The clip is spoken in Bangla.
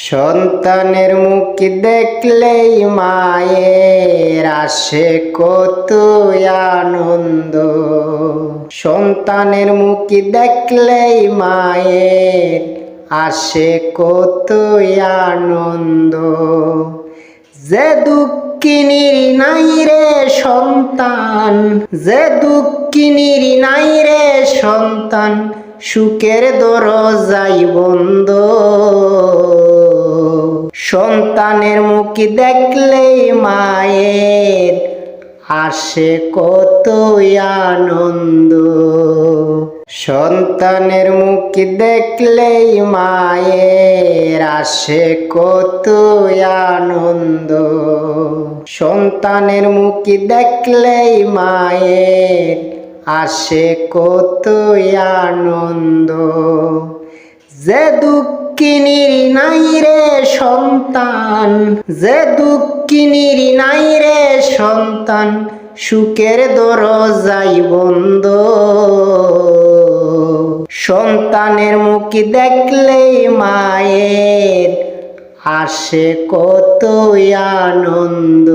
সন্তানের মুখ দেখলেই মায়ের আসে কত আনন্দ। সন্তানের মুখ দেখলেই মায়ের আসে কত আনন্দ। যে দুঃখিনীর নাই রে সন্তান, যে দুঃখিনীর নাই রে সন্তান, সুখের দরজাই বন্ধ। সন্তানের মুখ দেখলেই মায়ের আসে কত আনন্দ। সন্তানের মুখ দেখলেই মায়ের আসে কত আনন্দ। সন্তানের মুখ দেখলেই মায়ের আসে কত আনন্দ। যে দুঃখিনীর নাই রে সন্তান, যে দুঃখিনীর নাই রে সন্তান, সুখের দরজাই বন্ধ। সন্তানের মুখ দেখলেই মায়ের আসে কত আনন্দ।